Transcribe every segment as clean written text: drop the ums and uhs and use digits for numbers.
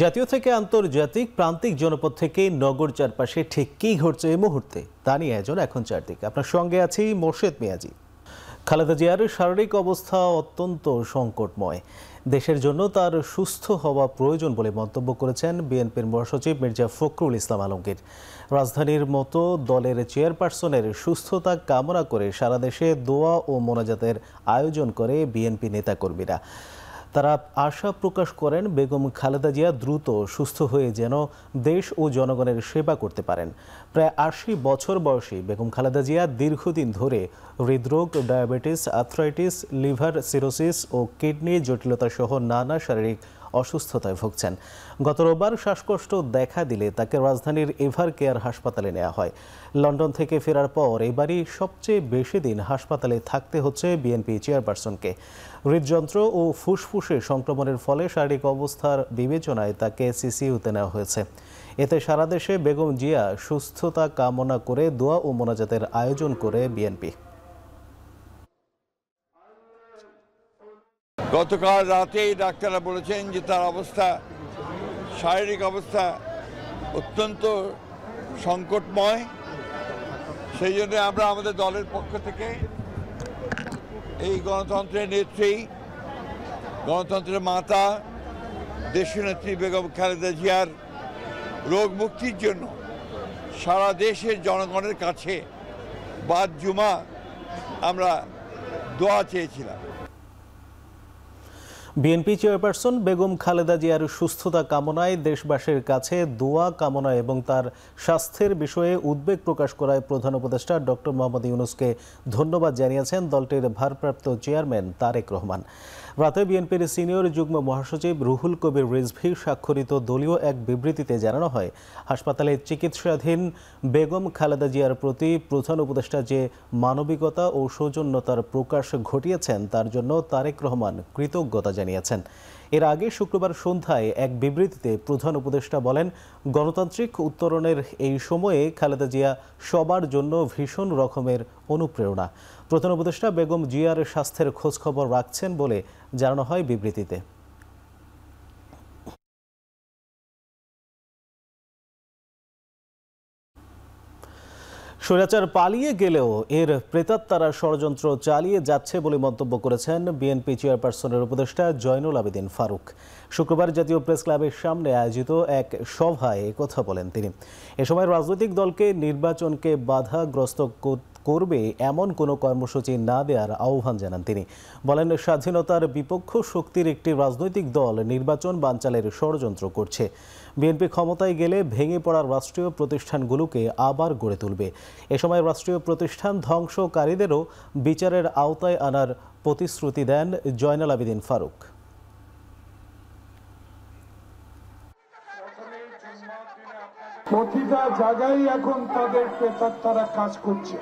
জাতীয় থেকে আন্তর্জাতিক প্রান্তিক জনপদ থেকে নগর চারপাশে ঠিক কী ঘটছে এই মুহূর্তে তা নিয়ে আয়োজন এখন চারদিকে। আপনার সঙ্গে আছি মোর্শেদ মিয়াজি। খালেদা জিয়ার শারীরিক অবস্থা অত্যন্ত সংকটময়। দেশের জন্য তার সুস্থ হওয়া প্রয়োজন বলে মন্তব্য করেছেন বিএনপির মহাসচিব মির্জা ফখরুল ইসলাম আলমগীর। রাজধানীর মতো দলের চেয়ারপারসনের সুস্থতা কামনা করে সারা দেশে দোয়া ও মোনাজাতের আয়োজন করে বিএনপি নেতাকর্মীরা। তারা আশা প্রকাশ করেন বেগম খালেদা জিয়া দ্রুত সুস্থ হয়ে যেন দেশ ও জনগণের সেবা করতে পারেন। প্রায় ৮০ বছর বয়সী বেগম খালেদা জিয়া দীর্ঘদিন ধরে হৃদরোগ, ডায়াবেটিস, আর্থ্রাইটিস, লিভার সিরোসিস ও কিডনি জটিলতা সহ নানা শারীরিক অসুস্থতায় ভুগছেন। গত রোববার শ্বাসকষ্ট দেখা দিলে তাকে রাজধানীর এভার কেয়ার হাসপাতালে নেওয়া হয়। লন্ডন থেকে ফেরার পর এবারই সবচেয়ে বেশি দিন হাসপাতালে থাকতে হচ্ছে বিএনপি চেয়ারপারসনকে। হৃদযন্ত্র ও ফুসফুসে সংক্রমণের ফলে শারীরিক অবস্থার বিবেচনায় তাকে সিসিইউতে নেওয়া হয়েছে। এতে সারা দেশে বেগম জিয়া সুস্থতা কামনা করে দোয়া ও মোনাজাতের আয়োজন করে বিএনপি। গতকাল রাতেই ডাক্তাররা বলেছেন যে তার শারীরিক অবস্থা অত্যন্ত সংকটময়। সেই জন্য আমরা আমাদের দলের পক্ষ থেকে এই গণতন্ত্রের নেত্রী, গণতন্ত্রের মাতা, দেশনেত্রী বেগম খালেদা জিয়ার রোগ মুক্তির জন্য সারা দেশের জনগণের কাছে বাদ জুমা আমরা দোয়া চেয়েছিলাম। বিএনপি চেয়ারপারসন বেগম খালেদা জিয়ার সুস্থতা কামনায় দেশবাসীর কাছে দোয়া কামনা এবং তার স্বাস্থ্যের বিষয়ে উদ্বেগ প্রকাশ করায় প্রধান উপদেষ্টা ডক্টর মোহাম্মদ ইউনূসকে ধন্যবাদ জানিয়েছেন দলটির ভারপ্রাপ্ত চেয়ারম্যান তারেক রহমান। রাতে বিএনপির সিনিয়র যুগ্ম মহাসচিব রুহুল কবির রিজভী স্বাক্ষরিত দলীয় এক বিবৃতিতে জানানো হয়, হাসপাতালে চিকিৎসাধীন বেগম খালেদা জিয়ার প্রতি প্রধান উপদেষ্টা যে মানবিকতা ও সৌজন্যতার প্রকাশ ঘটিয়েছেন তার জন্য তারেক রহমান কৃতজ্ঞতা জানিয়েছেন। এর আগে শুক্রবার সন্ধ্যায় এক বিবৃতিতে প্রধান উপদেষ্টা বলেন, গণতান্ত্রিক উত্তরণের এই সময়ে খালেদা জিয়া সবার জন্য ভীষণ রকমের অনুপ্রেরণা। প্রধান উপদেষ্টা বেগম জিয়ার স্বাস্থ্যের খোঁজখবর রাখছেন বলে জানানো হয় বিবৃতিতে। স্বৈরাচার পালিয়ে গেলেও এর প্রেতাত্মারা ষড়যন্ত্র চালিয়ে যাচ্ছে বলে মন্তব্য করেছেন বিএনপি চেয়ারপারসনের উপদেষ্টা জয়নুল আবেদিন ফারুক। শুক্রবার জাতীয় প্রেস ক্লাবের সামনে আয়োজিত এক সভায় একথা বলেন তিনি। এ সময় রাজনৈতিক দলকে নির্বাচনকে বাধাগ্রস্ত করবে এমন কোনো কর্মসূচি না দেওয়ার আহ্বান জানান তিনি। বলেন, স্বাধীনতার বিপক্ষ শক্তির একটি রাজনৈতিক দল নির্বাচন বানচালের ষড়যন্ত্র করছে। বিএনপি ক্ষমতায় গেলে ভেঙে পড়া রাষ্ট্রীয় প্রতিষ্ঠানগুলোকে আবার গড়ে তুলবে। এ সময় রাষ্ট্রীয় প্রতিষ্ঠান ধ্বংসকারীদেরও বিচারের আওতায় আনার প্রতিশ্রুতি দেন জয়নুল আবেদিন ফারুক। প্রতিটা জায়গায় এখন তাদের প্রেতাত্মারা কাজ করছে।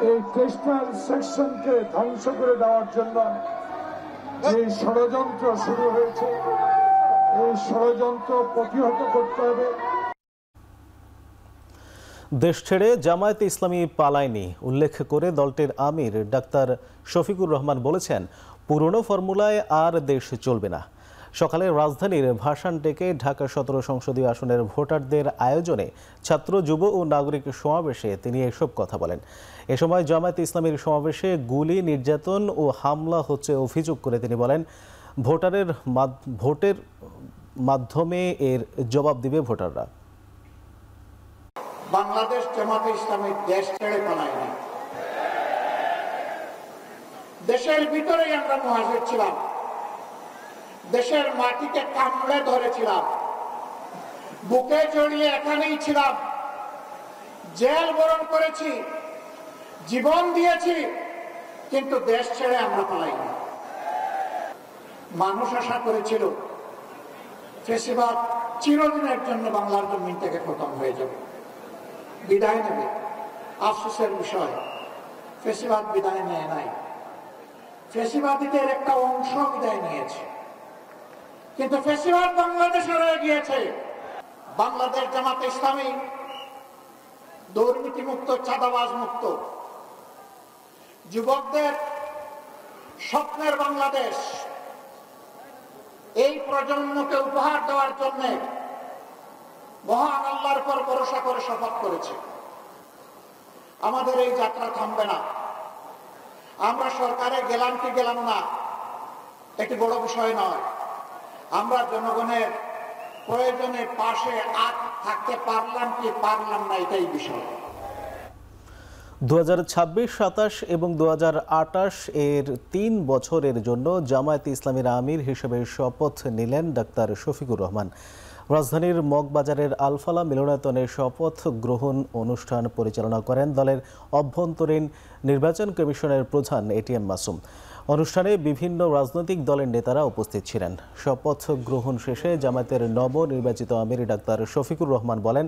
এই টেক্সটাইল সেকশনকে ধ্বংস করে দেওয়ার জন্য যে ষড়যন্ত্র শুরু হয়েছে, এই ষড়যন্ত্র প্রতিহত করতে হবে। দেশ ছেড়ে জামায়াতে ইসলামী পালায়নি উল্লেখ করে দলটির আমির ডাক্তার শফিকুর রহমান বলেছেন, পুরনো ফর্মুলায় আর দেশ চলবে না। সকালে রাজধানীর ভাসান ডেকে ঢাকা ১৭ সংসদীয় আসনের ভোটারদের আয়োজনে ছাত্র, যুব ও নাগরিক সমাবেশে তিনি এসব কথা বলেন। এ সময় জামায়াতে ইসলামীর সমাবেশে গুলি, নির্যাতন ও হামলা হচ্ছে অভিযোগ করে তিনি বলেন, ভোটের মাধ্যমে এর জবাব দিবে ভোটাররা। বাংলাদেশ জামায়াতে ইসলামী দেশ ছেড়ে পালায়নি। দেশের ভিতরেই আমরা মুহাজির ছিলাম, দেশের মাটিকে কামড়ে ধরেছিলাম, বুকে জড়িয়ে এখানেই ছিলাম, জেল বরণ করেছি, জীবন দিয়েছি, কিন্তু দেশ ছেড়ে আমরা পালাইনি। মানুষ আশা করেছিল ফ্যাসিবাদ চিরদিনের জন্য বাংলার জমিন থেকে খতম হয়ে যাবে, বিদায় নেবে। আফসোসের বিষয়, ফ্যাসিবাদ বিদায় নেয় নাই। ফ্যাসিবাদীদের একটা অংশ বিদায় নিয়েছে, কিন্তু ফ্যাসিবাদ বাংলাদেশে রয়ে গিয়েছে। বাংলাদেশ জামায়াতে ইসলামী দুর্নীতি মুক্ত, চাঁদাবাজ মুক্ত, যুবকদের স্বপ্নের বাংলাদেশ, এই প্রজন্মকে উপহার দেওয়ার করার জন্য মহান আল্লাহর উপর ভরসা করে শপথ করেছে। আমাদের এই যাত্রা থামবে না। আমরা সরকারে গেলাম কি গেলাম না এটি বড় বিষয় নয়, আমরা জনগণের প্রয়োজনে পাশে থাকতে পারলাম কি পারলাম না এটাই বিষয়। 2026, 27 এবং 2028 এর 3 বছরের জন্য জামায়াতে ইসলামীর আমির হিসেবে শপথ নিলেন ডাক্তার শফিকুর রহমান। রাজধানীর মগবাজারের আলফালা মিলনায়তনে শপথ গ্রহণ অনুষ্ঠান পরিচালনা করেন দলের অভ্যন্তরীণ নির্বাচন কমিশনের প্রধান এটিএম মাসুম। অনুষ্ঠানে বিভিন্ন রাজনৈতিক দলের নেতারা উপস্থিত ছিলেন। শপথ গ্রহণ শেষে জামায়াতের নবনির্বাচিত আমির ডাক্তার শফিকুর রহমান বলেন,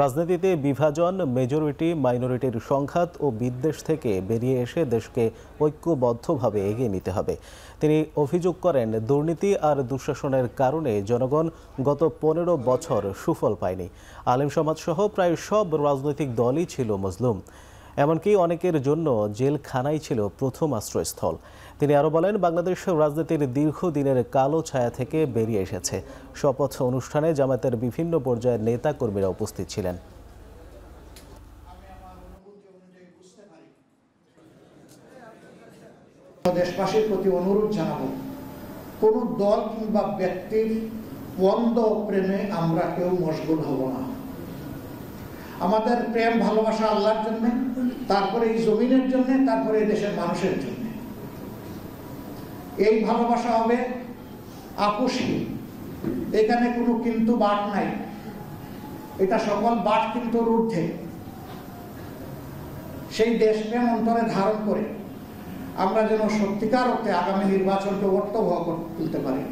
রাজনীতিতে বিভাজন, মেজরিটি মাইনরিটির সংঘাত ও বিদ্বেষ থেকে বেরিয়ে এসে দেশকে ঐক্যবদ্ধভাবে এগিয়ে নিতে হবে। তিনি অভিযোগ করেন, দুর্নীতি আর দুঃশাসনের কারণে জনগণ গত 15 বছর সুফল পায়নি। আলেম সমাজ সহ প্রায় সব রাজনৈতিক দলই ছিল মজলুম, এমনকি অনেকের জন্য জেলখানাই ছিল প্রথম আশ্রয়স্থল। তিনি আরও বলেন, বাংলাদেশের রাজনীতির দীর্ঘদিনের কালো ছায়া থেকে বেরিয়ে এসেছে। শপথ অনুষ্ঠানে জামায়াতের বিভিন্ন পর্যায়ের নেতা কর্মীরা উপস্থিত ছিলেন। দেশবাসীর প্রতি অনুরোধ জানাবো, কোন দল কিংবা ব্যক্তির দ্বন্দ্ব প্রেমে আমরা কেউ মশগুল হব না। আমাদের প্রেম ভালোবাসা আল্লাহর জন্য, তারপরে এই জমিনের জন্য, তারপরে এই দেশের মানুষের জন্য। এই ভালোবাসা হবে আপোষহীন, এখানে কোনো কিন্তু বাট নাই, এটা সকল বাট কিন্তু ঊর্ধ্বে। সেই দেশপ্রেম অন্তরে ধারণ করে আমরা যেন সত্যিকার অর্থে আগামী নির্বাচনকে অর্থবহ করে তুলতে পারি।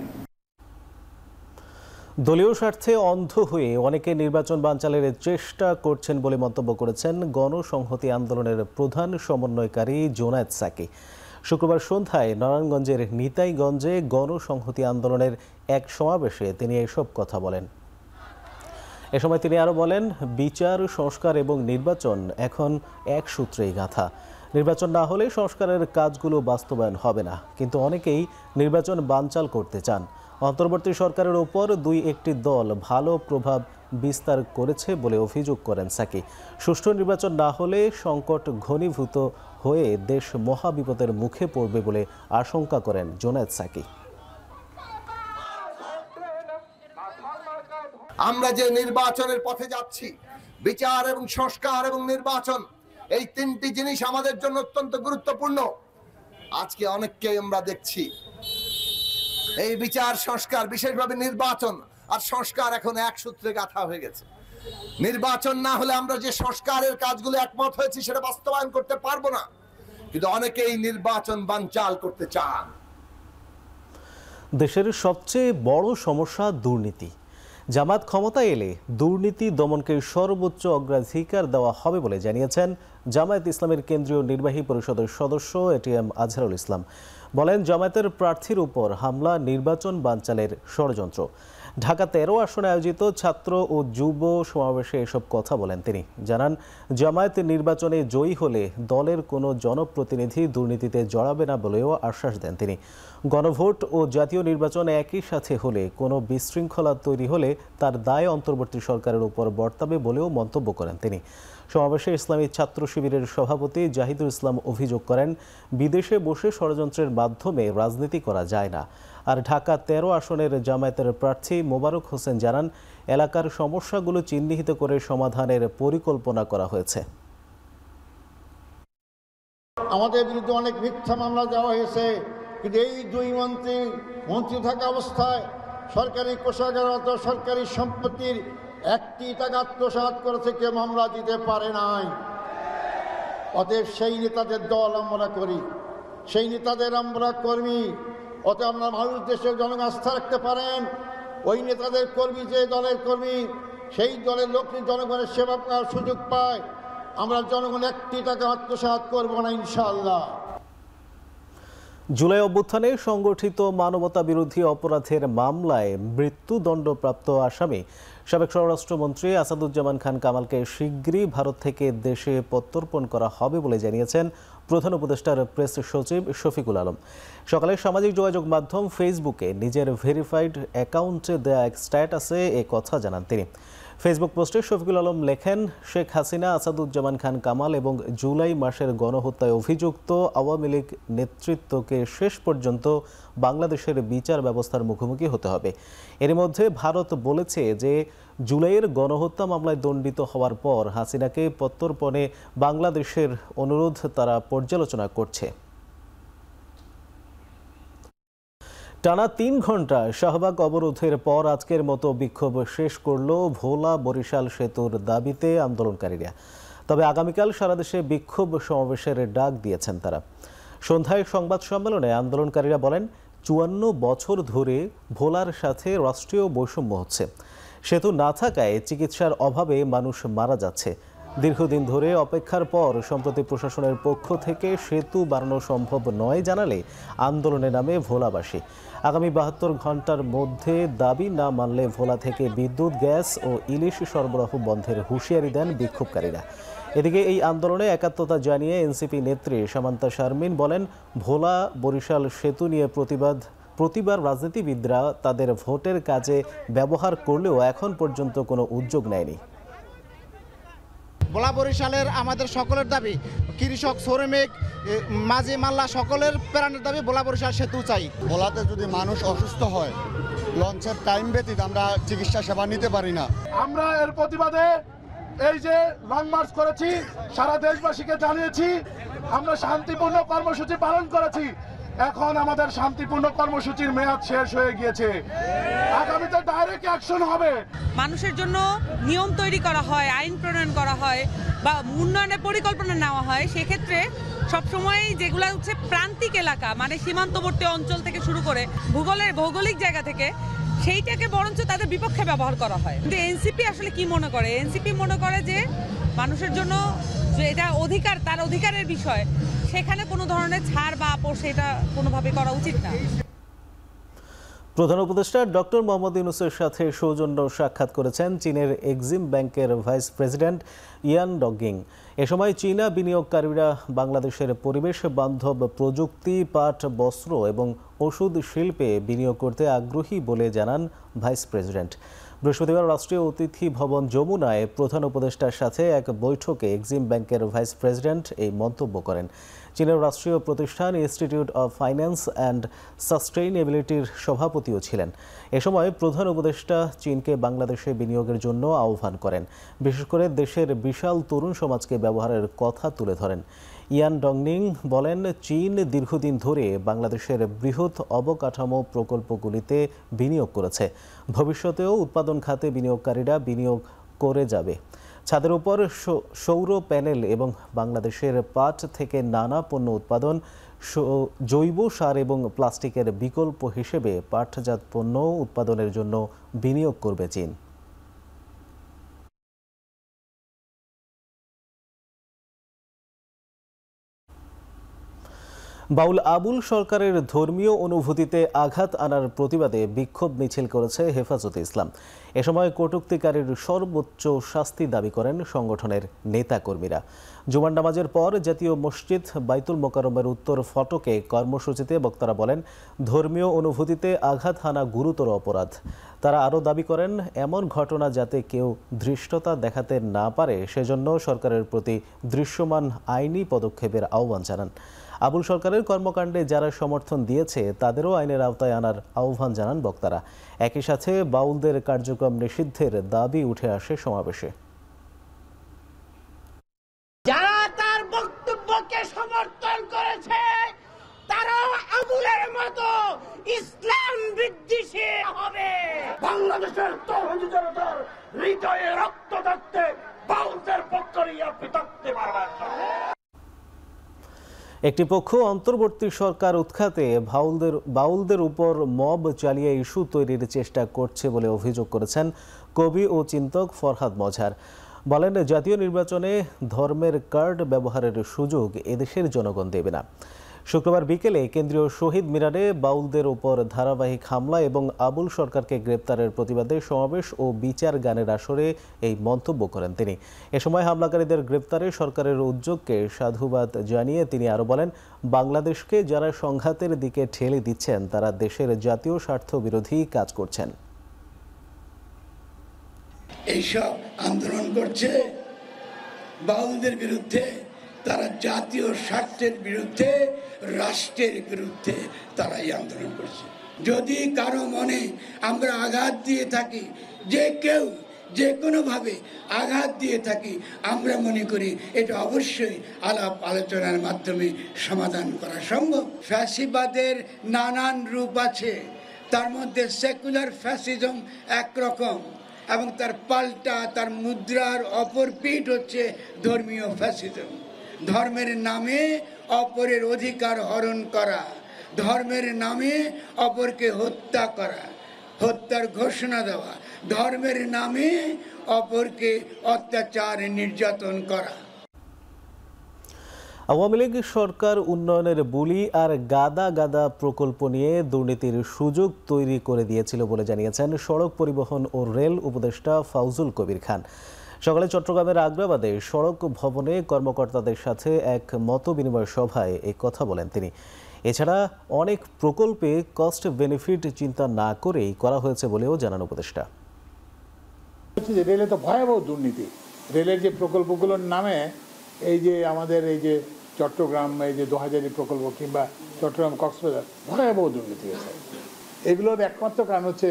দলীয় স্বার্থে অন্ধ হয়ে অনেকে নির্বাচন বানচালের চেষ্টা করছেন বলে মন্তব্য করেছেন গণসংহতি আন্দোলনের প্রধান সমন্বয়কারী জোনায়েদ সাকি। শুক্রবার সন্ধ্যায় নারায়ণগঞ্জের নিতাইগঞ্জে গণসংহতি আন্দোলনের এক সমাবেশে তিনি এসব কথা বলেন। এ সময় তিনি আরও বলেন, বিচার, সংস্কার এবং নির্বাচন এখন এক সূত্রেই গাঁথা। নির্বাচন না হলে সংস্কারের কাজগুলো বাস্তবায়ন হবে না, কিন্তু অনেকেই নির্বাচন বানচাল করতে চান। অন্তর্বর্তী সরকারের ওপর 2-1টি দল ভালো প্রভাব বিস্তার করেছে বলে অভিযোগ করেন সাকি। সুষ্ঠু নির্বাচন না হলে সংকট ঘনীভূত হয়ে দেশ মহাবিপদের মুখে পড়বে বলে আশঙ্কা করেন জোনায়েদ সাকি। আমরা যে নির্বাচনের পথে যাচ্ছি, বিচার এবং সংস্কার এবং নির্বাচন, এই 3টি জিনিস আমাদের জন্য অত্যন্ত গুরুত্বপূর্ণ। আজকে অনেককে আমরা দেখছি এই বিচার, সংস্কার, বিশেষভাবে নির্বাচন আর সংস্কার এখন এক সূত্রে গাঁথা হয়ে গেছে। নির্বাচন না হলে আমরা যে সংস্কারের কাজগুলো একমত হয়েছি সেটা বাস্তবায়ন করতে পারবো না, কিন্তু অনেকেই নির্বাচন বানচাল করতে চান। দেশের সবচেয়ে বড় সমস্যা দুর্নীতি। জামাত ক্ষমতায় এলে দুর্নীতি দমনকে সর্বোচ্চ অগ্রাধিকার দেওয়া হবে বলে জানিয়েছেন জামায়াত ইসলামের কেন্দ্রীয় নির্বাহী পরিষদের সদস্য এটিএম আজহারুল ইসলাম। বলেন, জামায়াতের প্রার্থীর উপর হামলা নির্বাচন বানচালের ষড়যন্ত্র। ঢাকা 13 আসনে আয়োজিত ছাত্র ও যুব সমাবেশে এসব কথা বলেন তিনি। জানান, জামায়াত নির্বাচনে জয়ী হলে দলের কোনো জনপ্রতিনিধি দুর্নীতিতে জড়াবে না বলেও আশ্বাস দেন তিনি। গণভোট ও জাতীয় নির্বাচন একই সাথে হলে কোনো বিশৃঙ্খলা তৈরি হলে তার দায় অন্তর্বর্তী সরকারের উপর বর্তাবে বলেও মন্তব্য করেন তিনি। সমাবেশে ইসলামী ছাত্র শিবিরের সভাপতি জাহিদুল ইসলাম অভিযোগ করেন, বিদেশে বসে ষড়যন্ত্রের মাধ্যমে রাজনীতি করা যায় না। আর ঢাকা 13 আসনের জামায়াতের প্রার্থী মোবারক হোসেন জানান, এলাকার সমস্যাগুলো চিহ্নিত করে সমাধানের পরিকল্পনা করা হয়েছে। আমাদের বিরুদ্ধে অনেক মিথ্যা মামলা দেওয়া হয়েছে, কিন্তু এই 2 মন্ত্রী থাকা অবস্থায় সরকারি কোষাগার অত সরকারি সম্পত্তির 1টি টাকা আত্মসাৎ করেছে কেউ মামলা দিতে পারে নাই। অতএব সেই নেতাদের দল আমরা করি, সেই নেতাদের আমরা কর্মী। অতএব আমরা মানুষ, দেশের জনগণ আস্থা রাখতে পারেন। ওই নেতাদের কর্মী, যে দলের কর্মী, সেই দলের লোক জনগণের সেবা করার সুযোগ পায়। আমরা জনগণ 1টি টাকা আত্মসাৎ করব না ইনশাআল্লাহ। জুলাই অভ্যুত্থানে সংগঠিত মানবতা বিরোধী অপরাধের মামলায় মৃত্যুদণ্ডপ্রাপ্ত আসামি সাবেক স্বরাষ্ট্রমন্ত্রী আসাদুজ্জামান খান কামালকে শিগগিরই ভারত থেকে দেশে প্রত্যর্পণ করা হবে বলে জানিয়েছেন প্রধান উপদেষ্টার প্রেস সচিব শফিকুল আলম। সকালে সামাজিক যোগাযোগ মাধ্যম ফেসবুকে নিজের ভেরিফাইড অ্যাকাউন্টে দেয়া এক স্ট্যাটাসে এ কথা জানান তিনি। ফেসবুক পোস্টে শফিকুল আলম লেখেন, শেখ হাসিনা, আসাদুজ্জামান খান কামাল এবং জুলাই মাসের গণহত্যায় অভিযুক্ত আওয়ামী লীগ নেতৃত্বকে শেষ পর্যন্ত বাংলাদেশের বিচার ব্যবস্থার মুখোমুখি হতে হবে। এর মধ্যে ভারত বলেছে যে জুলাইয়ের গণহত্যা মামলায় দণ্ডিত হওয়ার পর হাসিনাকে প্রত্যর্পণে বাংলাদেশের অনুরোধ তারা পর্যালোচনা করছে। টানা ৩ ঘন্টা শাহবাগ অবরোধের পর আজকের মতো বিক্ষোভ শেষ করল ভোলা বরিশাল সেতুর দাবিতে আন্দোলনকারীরা। তবে আগামীকাল সারা দেশে বিক্ষোভ সমাবেশের ডাক দিয়েছেন তারা। সন্ধ্যায় সংবাদ সম্মেলনে আন্দোলনকারীরা বলেন, ৫৪ বছর ধরে ভোলার সাথে রাষ্ট্রীয় বৈষম্য হচ্ছে। সেতু না থাকায় চিকিৎসার অভাবে মানুষ মারা যাচ্ছে। দীর্ঘদিন ধরে অপেক্ষার পর সম্প্রতি প্রশাসনের পক্ষ থেকে সেতু বানানো সম্ভব নয় জানালে আন্দোলনে নামে ভোলাবাসী। আগামী ৭২ ঘন্টার মধ্যে দাবি না মানলে ভোলা থেকে বিদ্যুৎ, গ্যাস ও ইলিশ সরবরাহ বন্ধের হুঁশিয়ারি দেন বিক্ষোভকারীরা। এদিকে এই আন্দোলনে একাত্মতা জানিয়ে এনসিপি নেত্রী সামান্তা শারমিন বলেন, ভোলা বরিশাল সেতু নিয়ে প্রতিবার রাজনীতিবিদরা তাদের ভোটের কাজে ব্যবহার করলেও এখন পর্যন্ত কোনো উদ্যোগ নেয়নি। ভোলা বরিশালের আমাদের সকলের দাবি, কৃষক, শ্রমিক, মাঝি মাল্লা সকলের প্রাণের দাবি ভোলা বরিশাল সেতু চাই। ভোলাতে যদি মানুষ অসুস্থ হয়, লঞ্চের টাইম ব্যতীত আমরা চিকিৎসা সেবা নিতে পারি না। আমরা এর প্রতিবাদে এই যে লং মার্চ করেছি, সারা দেশবাসীকে জানিয়েছি, আমরা শান্তিপূর্ণ কর্মসূচি পালন করেছি। এখন আমাদের শান্তিপূর্ণ কর্মসূচির মেয়াদ শেষ হয়ে গিয়েছে। আগামীতে ডাইরেক্ট অ্যাকশন হবে। মানুষের জন্য নিয়ম তৈরি করা হয়, আইন প্রণয়ন করা হয় বা উন্নয়নের পরিকল্পনা নেওয়া হয়। সেক্ষেত্রে সবসময় যেগুলো হচ্ছে প্রান্তিক এলাকা, মানে সীমান্তবর্তী অঞ্চল থেকে শুরু করে ভৌগোলিক জায়গা থেকে, সেইটাকে বরঞ্চ তাদের বিপক্ষে ব্যবহার করা হয়। কিন্তু এনসিপি আসলে কি মনে করে? এনসিপি মনে করে যে মানুষের জন্য যে এটা অধিকার, তার অধিকারের বিষয়, সেখানে কোনো ধরনের ছাড় বা আপোষ এটা কোনোভাবে করা উচিত না। প্রধান উপদেষ্টা ডক্টর মোহাম্মদ ইউনূসের সাথে সৌজন্য সাক্ষাৎ করেছেন চীনের এক্সিম ব্যাংকের ভাইস প্রেসিডেন্ট ইয়ান ডগিং। এ সময় চীনা বিনিয়োগকারীরা বাংলাদেশের পরিবেশ বান্ধব প্রযুক্তি, পাট, বস্ত্র এবং ওষুধ শিল্পে বিনিয়োগ করতে আগ্রহী বলে জানান ভাইস প্রেসিডেন্ট। বৃহস্পতিবার রাষ্ট্রীয় অতিথি ভবন যমুনায় প্রধান উপদেষ্টার সাথে এক বৈঠকে এক্সিম ব্যাংকের ভাইস প্রেসিডেন্ট এই মন্তব্য করেন। চীনের রাষ্ট্রীয় প্রতিষ্ঠান ইনস্টিটিউট অব ফাইন্যান্স অ্যান্ড সাস্টেইনেবিলিটির সভাপতিও ছিলেন। এ সময় প্রধান উপদেষ্টা চীনকে বাংলাদেশে বিনিয়োগের জন্য আহ্বান করেন। বিশেষ করে দেশের বিশাল তরুণ সমাজকে ব্যবহারের কথা তুলে ধরেন। ইয়ান ডংনিং বলেন, চীন দীর্ঘদিন ধরে বাংলাদেশের বৃহৎ অবকাঠামো প্রকল্পগুলিতে বিনিয়োগ করেছে। ভবিষ্যতেও উৎপাদন খাতে বিনিয়োগকারীরা বিনিয়োগ করে যাবে। ছাদের উপর সৌর প্যানেল এবং বাংলাদেশের পাট থেকে নানা পণ্য উৎপাদন, জৈব সার এবং প্লাস্টিকের বিকল্প হিসেবে পাটজাত পণ্য উৎপাদনের জন্য বিনিয়োগ করবে চীন। বাউল আবুল সরকারের ধর্মীয় অনুভূতিতে আঘাত আনার প্রতিবাদে বিক্ষোভ মিছিল করেছে হেফাজতে ইসলাম। এ সময় কটূক্তিকারীর সর্বোচ্চ শাস্তি দাবি করেন সংগঠনের নেতাকর্মীরা। জুমার নামাজের পর জাতীয় মসজিদ বাইতুল মোকাররমের উত্তর ফটকে কর্মসূচিতে বক্তারা বলেন, ধর্মীয় অনুভূতিতে আঘাত হানা গুরুতর অপরাধ। তারা আরও দাবি করেন, এমন ঘটনা যাতে কেউ ধৃষ্টতা দেখাতে না পারে সেজন্য সরকারের প্রতি দৃশ্যমান আইনি পদক্ষেপের আহ্বান জানান। আবুল সরকারের কর্মকাণ্ডে যারা সমর্থন দিয়েছে তাদেরও আইনের আওতায় আনার আহ্বান জানান বক্তারা। একই সাথে বাউলদের কার্যক্রম নিষিদ্ধের দাবি উঠে আসে সমাবেশে। যারা তার বক্তব্যকে সমর্থন করেছে তারাও আবুলের মতো ইসলাম বিদ্বেষী হবে। বাংলাদেশের তরুণ জনতার হৃদয়ে রক্ত থাকতে বাউলদের পক্ষ নিয়ে আপনি থাকতে পারবেন না। একটি পক্ষ অন্তর্বর্তী সরকার উৎখাতে বাউলদের উপর মব চালিয়ে ইস্যু তৈরির চেষ্টা করছে বলে অভিযোগ করেছেন কবি ও চিন্তক ফরহাদ মজহার। বলেন, জাতীয় নির্বাচনে ধর্মের কার্ড ব্যবহারের সুযোগ এদেশের জনগণ দেবে না। শুক্রবার বিকেলে কেন্দ্রীয় শহীদ মিনারে বাউলদের উপর ধারাবাহিক হামলা এবং আবুল সরকারকে গ্রেপ্তারের প্রতিবাদে সমাবেশ ও বিচার গানের আসরে এই মন্তব্য করেন তিনি। এ সময় হামলাকারীদের গ্রেপ্তারে সরকারের উদ্যোগকে সাধুবাদ জানিয়ে তিনি আরও বলেন, বাংলাদেশকে যারা সংঘাতের দিকে ঠেলে দিচ্ছেন তারা দেশের জাতীয় স্বার্থ বিরোধী কাজ করছেন। এইসব আন্দোলন করছে বাউলদের বিরুদ্ধে, তারা জাতীয় স্বার্থের বিরুদ্ধে, রাষ্ট্রের বিরুদ্ধে তারা এই আন্দোলন করছে। যদি কারো মনে আমরা আঘাত দিয়ে থাকি, যে কেউ যে কোনোভাবে আঘাত দিয়ে থাকি, আমরা মনে করি এটা অবশ্যই আলাপ আলোচনার মাধ্যমে সমাধান করা সম্ভব। ফ্যাসিবাদের নানান রূপ আছে, তার মধ্যে সেকুলার ফ্যাসিজম একরকম এবং তার পাল্টা, তার মুদ্রার অপর পিঠ হচ্ছে ধর্মীয় ফ্যাসিজম। ধর্মের নামে অপরের অধিকার হরণ করা, ধর্মের নামে অপরকে হত্যা করা, হত্যার ঘোষণা দেওয়া, ধর্মের নামে অপরকে অত্যাচার নির্যাতন করা। আওয়ামী লীগ সরকার উন্নয়নের বুলি আর গাদা গাদা প্রকল্প নিয়ে দুর্নীতির সুযোগ তৈরি করে দিয়েছিল বলে জানিয়েছেন সড়ক পরিবহন ও রেল উপদেষ্টা ফাউজুল কবির খান। সকালে চট্টগ্রামের আগ্রাবাদে সড়ক ভবনে কর্মকর্তাদের সাথে এক মত বিনিময় সভায় এই কথা বলেন তিনি। এছাড়া অনেক প্রকল্পে কস্ট বেনিফিট চিন্তা না করেই করা হয়েছে বলেও জানান উপদেষ্টা। রেলে তো ভয়াবহ দুর্নীতি। রেলের যে প্রকল্পগুলোর নামে এই যে আমাদের এই যে চট্টগ্রাম এই যে 2000 প্রকল্প কিংবা চট্টগ্রাম কক্সবাজার, ভয়াবহ দুর্নীতি হয়েছে। এগুলোর একমাত্র কারণ হচ্ছে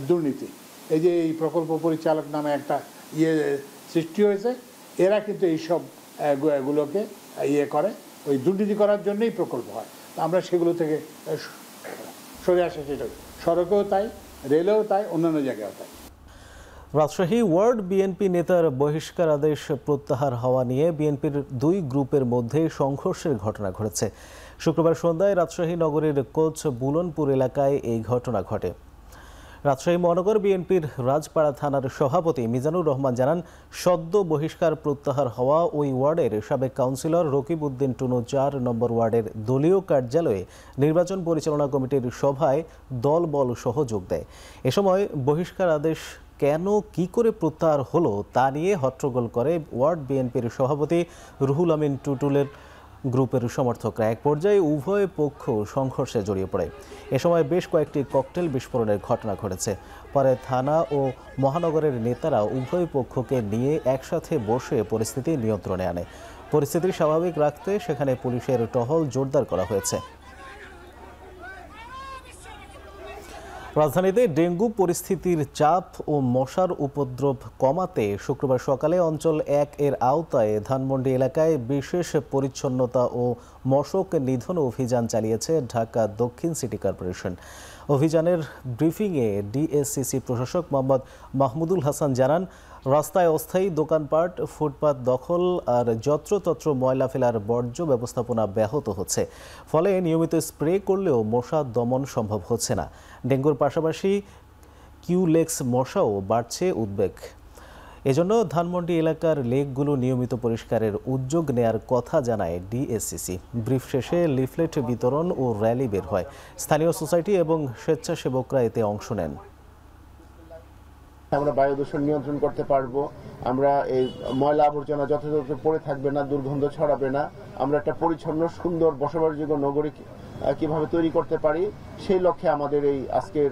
দুর্নীতি। এই যে এই প্রকল্প পরিচালক নামে একটা সৃষ্টি হয়েছে, এরা কিন্তু এইসব গুলোকে করে, ওই দুর্নীতি করার জন্যই প্রকল্প হয়। আমরা সেগুলো থেকে সরে আসে, সেটা সড়কেও তাই, রেলেও তাই, অন্যান্য জায়গায়ও তাই। রাজশাহী ওয়ার্ড বিএনপি নেতার বহিষ্কার আদেশ প্রত্যাহার হওয়া নিয়ে বিএনপির দুই গ্রুপের মধ্যে সংঘর্ষের ঘটনা ঘটেছে। শুক্রবার সন্ধ্যায় রাজশাহী নগরীর কোচ বুলনপুর এলাকায় এই ঘটনা ঘটে। রাজশাহী মহানগর বিএনপির রাজপাড়া থানার সভাপতি মিজানুর রহমান জানান, সদ্য বহিষ্কার প্রত্যাহার হওয়া ওই ওয়ার্ডের সাবেক কাউন্সিলর রকিব উদ্দিন টুনু 4 নম্বর ওয়ার্ডের দলীয় কার্যালয়ে নির্বাচন পরিচালনা কমিটির সভায় দলবল সহ যোগ দেয়। এ সময় বহিষ্কার আদেশ কেন কি করে প্রত্যাহার হলো তা নিয়ে হট্টগোল করে ওয়ার্ড বিএনপির সভাপতি রুহুল আমিন টুটুলের গ্রুপের সমর্থকরা। এক পর্যায়ে উভয় পক্ষ সংঘর্ষে জড়িয়ে পড়ে। এ সময় বেশ কয়েকটি ককটেল বিস্ফোরণের ঘটনা ঘটেছে। পরে থানা ও মহানগরের নেতারা উভয় পক্ষকে নিয়ে একসাথে বসে পরিস্থিতি নিয়ন্ত্রণে আনে। পরিস্থিতি স্বাভাবিক রাখতে সেখানে পুলিশের টহল জোরদার করা হয়েছে। রাজধানীতে ডেঙ্গু পরিস্থিতির চাপ ও মশার উপদ্রব কমাতে শুক্রবার সকালে অঞ্চল 1 এর আওতায় ধানমন্ডি এলাকায় বিশেষ পরিচ্ছন্নতা ও মশক নিধন অভিযান চালিয়েছে ঢাকা দক্ষিণ সিটি কর্পোরেশন। অভিযানের ব্রিফিংয়ে ডিএসসিসি প্রশাসক মোহাম্মদ মাহমুদুল হাসান জানান, রাস্তায় অস্থায়ী দোকানপাট, ফুটপাত দখল আর যত্রতত্র ময়লা ফেলার বর্জ্য ব্যবস্থাপনা ব্যাহত হচ্ছে। ফলে নিয়মিত স্প্রে করলেও মশা দমন সম্ভব হচ্ছে না। ডেঙ্গুর পাশাপাশি কিউলেক্স মশাও বাড়ছে উদ্বেগ। এজন্য ধানমন্ডি এলাকার লেকগুলো নিয়মিত পরিষ্কারের উদ্যোগ নেয়ার কথা জানায় ডিএসসিসি। ব্রিফ শেষে লিফলেট বিতরণ ও র্যালি বের হয়। স্থানীয় সোসাইটি এবং স্বেচ্ছাসেবকরা এতে অংশ নেন। আমরা বায়ু দূষণ নিয়ন্ত্রণ করতে পারবো, আমরা এই ময়লা আবর্জনা যথাযথ পড়ে থাকবে না, দুর্গন্ধ ছড়াবে না, আমরা একটা পরিচ্ছন্ন সুন্দর বসবাসযোগ্য নগরী কিভাবে তৈরি করতে পারি, সেই লক্ষ্যে আমাদের এই আজকের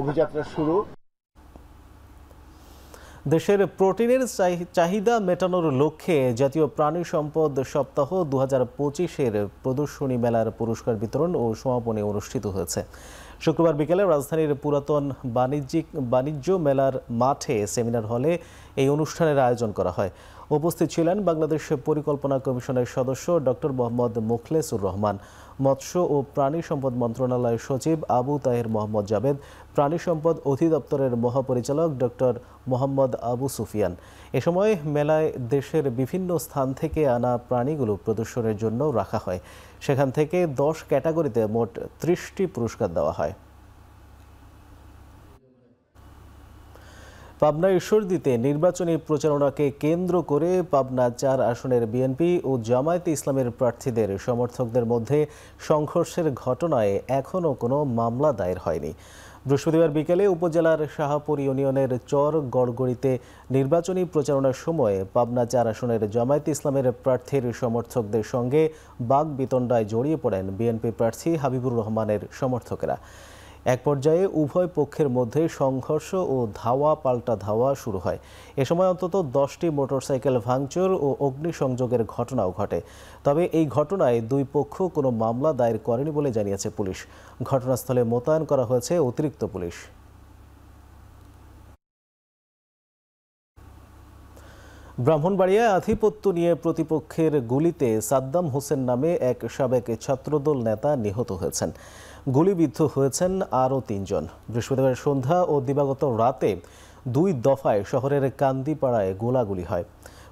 অভিযাত্রা শুরু। দেশের প্রোটিনের চাহিদা মেটানোর লক্ষ্যে জাতীয় প্রাণী সম্পদ সপ্তাহ 2025-এর প্রদর্শনী মেলার পুরস্কার বিতরণ ও সমাপনী অনুষ্ঠিত হয়েছে। শুক্রবার বিকেলে রাজধানীর পুরাতন বাণিজ্য মেলার মাঠে সেমিনার হলে এই অনুষ্ঠানের আয়োজন করা হয়। উপস্থিত ছিলেন বাংলাদেশ পরিকল্পনা কমিশনের সদস্য ডক্টর মোহাম্মদ মুখলেসুর রহমান, মৎস্য ও প্রাণী সম্পদ মন্ত্রণালয়ের সচিব আবু তাহের মোহাম্মদ জাবেদ, প্রাণী সম্পদ অধিদপ্তরের মহাপরিচালক ডক্টর মোহাম্মদ আবু সুফিয়ান। এ সময় মেলায় দেশের বিভিন্ন স্থান থেকে আনা প্রাণীগুলো প্রদর্শনের জন্য রাখা হয়। সেখান থেকে 10 ক্যাটাগরিতে মোট 30টি পুরস্কার দেওয়া হয়। পাবনা ঈশ্বরদীতে নির্বাচনী প্রচারণাকে কেন্দ্র করে পাবনা ৪ আসনের বিএনপি ও জামায়াতে ইসলামের প্রার্থীদের সমর্থকদের মধ্যে সংঘর্ষের ঘটনায় এখনও কোনো মামলা দায়ের হয়নি। বৃহস্পতিবার বিকেলে উপজেলার শাহপুর ইউনিয়নের চর গড়গড়িতে নির্বাচনী প্রচারণার সময় পাবনা ৪ আসনের জামায়াতে ইসলামের প্রার্থীর সমর্থকদের সঙ্গে বাকবিতণ্ডায় জড়িয়ে পড়েন বিএনপি প্রার্থী হাবিবুর রহমানের সমর্থকেরা। এক পর্যায়ে উভয় পক্ষের মধ্যে সংঘর্ষ ও ধাওয়া পাল্টা ধাওয়া শুরু হয়। এ সময় অন্তত 10টি মোটরসাইকেল ভাঙচুর ও অগ্নিসংযোগের ঘটনাও ঘটে। তবে এই ঘটনায় দুই পক্ষ কোনো মামলা দায়ের করেনি বলে জানিয়েছে পুলিশ। ঘটনাস্থলে মোতায়েন করা হয়েছে অতিরিক্ত পুলিশ। ব্রাহ্মণবাড়িয়ায় আধিপত্য নিয়ে প্রতিপক্ষের গুলিতে সাদ্দাম হোসেন নামে এক সাবেক ছাত্রদল নেতা নিহত হয়েছেন। গুলিবিদ্ধ হয়েছেন আরও ৩ জন। বৃহস্পতিবার সন্ধ্যা ও দিবাগত রাতে 2 দফায় শহরের কান্দিপাড়ায় গোলাগুলি হয়।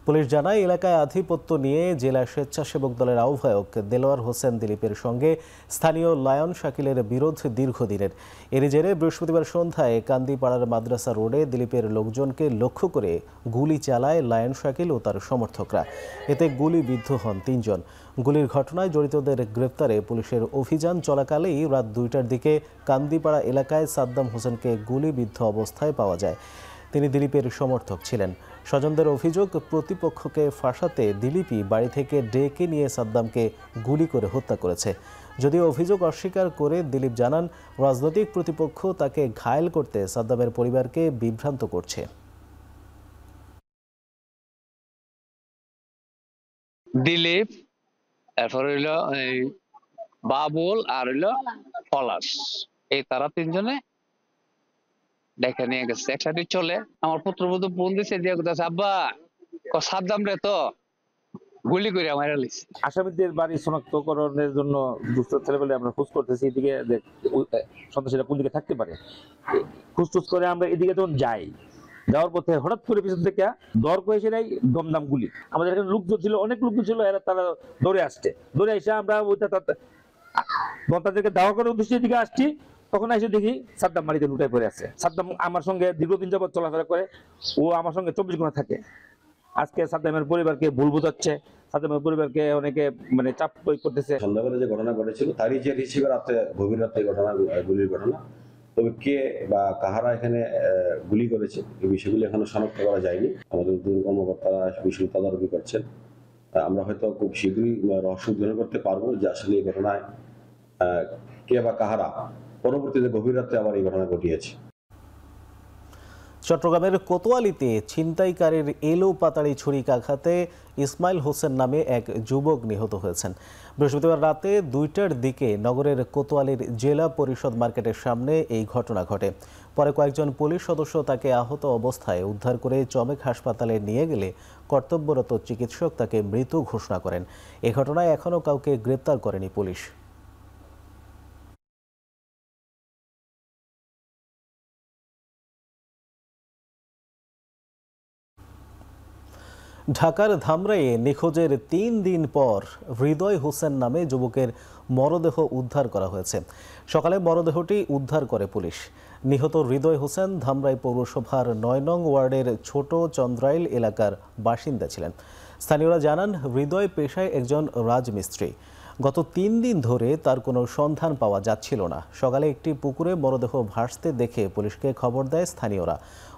পুলিশ জানায়, এলাকায় আধিপত্য নিয়ে জেলা স্বেচ্ছাসেবক দলের আহ্বায়ক দেলোয়ার হোসেন দিলীপের সঙ্গে স্থানীয় লায়ন শাকিলের বিরোধ দীর্ঘদিনের। এর জেরে বৃহস্পতিবার সন্ধ্যায় কান্দিপাড়ার মাদ্রাসা রোডে দিলীপের লোকজনকে লক্ষ্য করে গুলি চালায় লায়ন শাকিল ও তার সমর্থকরা। এতে গুলিবিদ্ধ হন 3 জন। গুলির ঘটনায় জড়িতদের গ্রেপ্তারে পুলিশের অভিযান চলাকালেই রাত 2টার দিকে কান্দিপাড়া এলাকায় সাদ্দাম হোসেনকে গুলিবিদ্ধ অবস্থায় পাওয়া যায়। তিনি দিলীপের সমর্থক ছিলেন। স্বজনদের অভিযোগ, প্রতিপক্ষকে ফাঁসাতে দিলীপই বাড়ি থেকে ডেকে নিয়ে সাদ্দামকে গুলি করে হত্যা করেছে। যদিও অভিযোগ অস্বীকার করে দিলীপ জানান, রাজনৈতিক প্রতিপক্ষ তাকে ঘায়েল করতে সাদ্দামের পরিবারকে বিভ্রান্ত করছে। দিলীপ, এরপর হইল বাবুল আর হইল পলাশ, এই তারা 3 জনে দেখে নিয়ে গেছে। একসাথে চলে আমার পুত্রবধূ ফোন দিছে, দিয়ে কথা, আব্বা সাদ্দাম রে তো গুলি করে আমার আসামিদের বাড়ি শনাক্তকরণের জন্য দুষ্ট ছেলেবেলে আমরা খোঁজ করতেছি। এদিকে সন্ত্রাসীরা কোন দিকে থাকতে পারে খুঁজটুজ করে আমরা এদিকে যখন যাই, যাওয়ার পথে হঠাৎ করে পিছন থেকে দর করে এসে দমদম গুলি। আমাদের এখানে লোকজন ছিল, অনেক লোকজন ছিল, এরা তারা দৌড়ে আসছে। দৌড়ে এসে আমরা তাদেরকে দাওয়া করার উদ্দেশ্যে এদিকে আসছি। তখন এসে দেখি সাদ্দাম মাটিতে লুটায় পড়ে আছে। সাদ্দাম আমার সঙ্গে দীর্ঘদিন যাবৎ চলাফেরা করে, ও আমার সঙ্গে 24 ঘন্টা থাকে। আজকে সাদ্দামের পরিবারকে ভুল বোঝাচ্ছে, সাদ্দামের পরিবারকে অনেকে চাপ প্রয়োগ করতেছে। সন্ধ্যাবেলা যে ঘটনা ঘটেছিল তারই যে হিসেবে রাতে গভীর রাতে ঘটনা, গুলির ঘটনা, তবে কে বা কাহারা এখানে গুলি করেছে এই বিষয়গুলি এখনো শনাক্ত করা যায়নি। আমাদের দুই কর্মকর্তারা বিষয় তদারকি করছেন। আমরা হয়তো খুব শীঘ্রই রহস্য উদ্ঘাটন করতে পারবো যে আসলে এই ঘটনায় কে বা কাহারা পরবর্তীতে গভীর রাতে আবার এই ঘটনা ঘটিয়েছে। চট্টগ্রামের কোতোয়ালিতে ছিনতাইকারীর এলো পাতাড়ি ছুরিকাঘাতে ইসমাইল হোসেন নামে এক যুবক নিহত হয়েছেন। বৃহস্পতিবার রাতে 2টার দিকে নগরের কোতোয়ালির জেলা পরিষদ মার্কেটের সামনে এই ঘটনা ঘটে। পরে কয়েকজন পুলিশ সদস্য তাকে আহত অবস্থায় উদ্ধার করে চমেক হাসপাতালে নিয়ে গেলে কর্তব্যরত চিকিৎসক তাকে মৃত ঘোষণা করেন। এ ঘটনায় এখনও কাউকে গ্রেপ্তার করেনি পুলিশ। ঢাকার ধামরাইয়ে নিখোঁজের 3 দিন পর হৃদয় হোসেন নামে যুবকের মরদেহ উদ্ধার করা হয়েছে। সকালে মরদেহটি উদ্ধার করে পুলিশ। নিহত হৃদয় হোসেন ধামরাই পৌরসভার 9 নং ওয়ার্ডের ছোট চন্দ্রাইল এলাকার বাসিন্দা ছিলেন। স্থানীয়রা জানান, হৃদয় পেশায় একজন রাজমিস্ত্রি। গত 3 দিন ধরে তার কোনো সন্ধান পাওয়া যাচ্ছিল না। সকালে একটি পুকুরে মরদেহ ভাসতে দেখে পুলিশকে খবর দেয় স্থানীয়রা।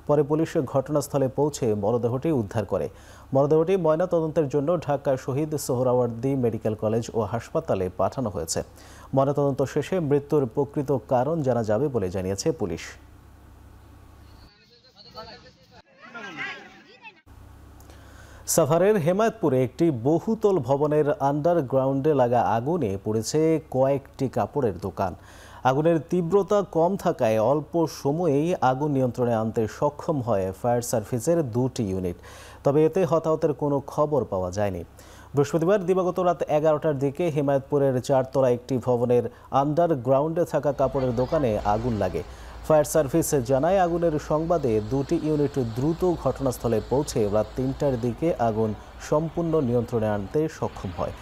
পরে পুলিশ ঘটনাস্থলে পৌঁছে মরদেহটি উদ্ধার করে। মরদেহটি ময়নাতদন্তের জন্য ঢাকা শহীদ সোহরাওয়ার্দী মেডিকেল কলেজ ও হাসপাতালে পাঠানো হয়েছে। ময়নাতদন্ত শেষে মৃত্যুর প্রকৃত কারণ জানা যাবে বলে জানিয়েছে পুলিশ। সাভারের হেমায়তপুরে একটি বহুতল ভবনের আন্ডারগ্রাউন্ডে লাগা আগুনে পড়েছে কয়েকটি কাপড়ের দোকান। আগুনের তীব্রতা কম থাকায় অল্প সময়েই আগুন নিয়ন্ত্রণে আনতে সক্ষম হয় ফায়ার সার্ভিসের 2টি ইউনিট। তবে এতে হতাহতের কোনো খবর পাওয়া যায়নি। বৃহস্পতিবার দিবাগত রাত 11টার দিকে হেমায়তপুরের 4তলা একটি ভবনের আন্ডারগ্রাউন্ডে থাকা কাপড়ের দোকানে আগুন লাগে। ফায়ার সার্ভিস জানায়, আগুনের সংবাদে 2টি ইউনিট দ্রুত ঘটনাস্থলে পৌঁছে রাত 3টার দিকে আগুন সম্পূর্ণ নিয়ন্ত্রণে আনতে সক্ষম হয়।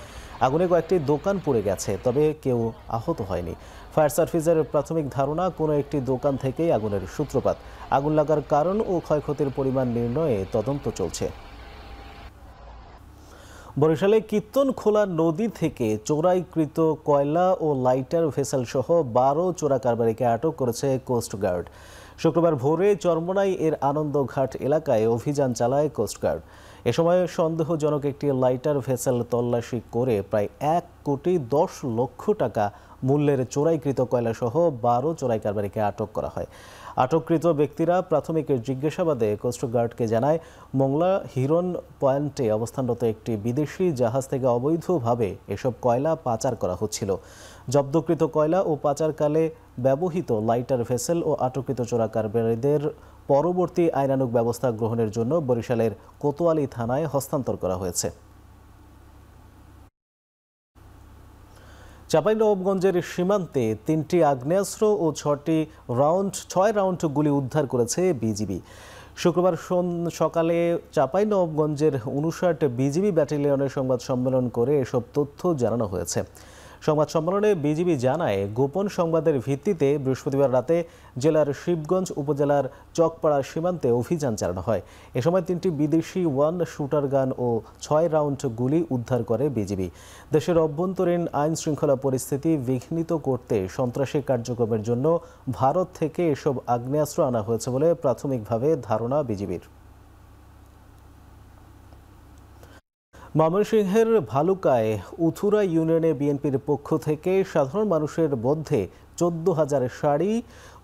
আগুনে কয়েকটি দোকান পুড়ে গেছে, তবে কেউ আহত হয়নি। ফায়ার সার্ভিসের প্রাথমিক ধারণা, কোনো একটি দোকান থেকেই আগুনের সূত্রপাত। আগুন লাগার কারণ ও ক্ষয়ক্ষতির পরিমাণ নির্ণয়ে তদন্ত চলছে। বরিশালে কীর্তনখোলা নদী থেকে চোরাইকৃত কয়লা ও লাইটার ভেসেল সহ 12 চোরা কারবারিকে আটক করেছে কোস্টগার্ড। শুক্রবার ভোরে চরমোনাই এর আনন্দঘাট এলাকায় অভিযান চালায় কোস্টগার্ড। এ সময় সন্দেহজনক একটি লাইটার ভেসেল তল্লাশি করে প্রায় 1,10,00,000 টাকা মূল্যের চোরাইকৃত কয়লাসহ 12 চোরাই কারবারিকে আটক করা হয়। আটককৃত ব্যক্তিরা প্রাথমিক জিজ্ঞাসাবাদে কোস্টগার্ডকে জানায়, মোংলা হিরন পয়েন্টে অবস্থানরত একটি বিদেশি জাহাজ থেকে অবৈধভাবে এসব কয়লা পাচার করা হচ্ছিল। জব্দকৃত কয়লা ও পাচারকালে ব্যবহৃত লাইটার ভেসেল ও আটককৃত চোরা কারবারিদের পরবর্তী আইনানুগ ব্যবস্থা গ্রহণের জন্য বরিশালের কোতোয়ালি থানায় হস্তান্তর করা হয়েছে। চাঁপাইনবাবগঞ্জের সীমান্তে 3টি আগ্নেয়াস্ত্র ও 6 রাউন্ড গুলি উদ্ধার করেছে বিজিবি। শুক্রবার সকালে চাঁপাইনবাবগঞ্জের 59 বিজিবি ব্যাটালিয়নের সংবাদ সম্মেলন করে এসব তথ্য জানানো হয়েছে। সংবাদ সম্মেলনে বিজিবি জানায়, গোপন সংবাদের ভিত্তিতে বৃহস্পতিবার রাতে জেলার শিবগঞ্জ উপজেলার চকপাড়া সীমান্তে অভিযান চালানো হয়। এ সময় 3টি বিদেশি 1 শুটার গান ও 6 রাউন্ড গুলি উদ্ধার করে বিজিবি। দেশের অভ্যন্তরীণ আইন শৃঙ্খলা পরিস্থিতি বিঘ্নিত করতে সন্ত্রাসী কার্যক্রমের জন্য ভারত থেকে এসব আগ্নেয়াস্ত্র আনা হয়েছে বলে প্রাথমিকভাবে ধারণা বিজিবির। ময়মনসিংহের ভালুকায় উথুরা ইউনিয়নে বিএনপির পক্ষ থেকে সাধারণ মানুষের মধ্যে 14,000 শাড়ি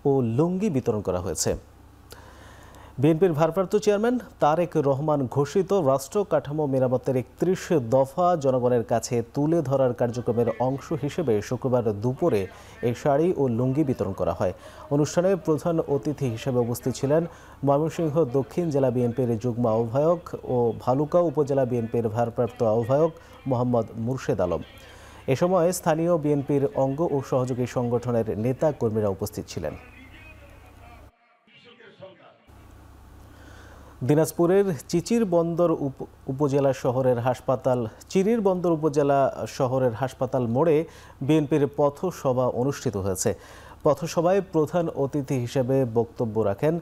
ও লুঙ্গি বিতরণ করা হয়েছে। বিএনপির ভারপ্রাপ্ত চেয়ারম্যান তারেক রহমান ঘোষিত রাষ্ট্র কাঠামো মেরামতের 31 দফা জনগণের কাছে তুলে ধরার কার্যক্রমের অংশ হিসেবে শুক্রবার দুপুরে এই শাড়ি ও লুঙ্গি বিতরণ করা হয়। অনুষ্ঠানে প্রধান অতিথি হিসেবে উপস্থিত ছিলেন ময়মনসিংহ দক্ষিণ জেলা বিএনপির যুগ্ম আহ্বায়ক ও ভালুকা উপজেলা বিএনপির ভারপ্রাপ্ত আহ্বায়ক মোহাম্মদ মুর্শেদ আলম। এ সময় স্থানীয় বিএনপির অঙ্গ ও সহযোগী সংগঠনের নেতা কর্মীরা উপস্থিত ছিলেন। দিনাজপুরের চিরির বন্দর উপজেলা শহরের হাসপাতাল মোড়ে বিএনপির পথসভা অনুষ্ঠিত হয়েছে। পথসভায় প্রধান অতিথি হিসেবে বক্তব্য রাখেন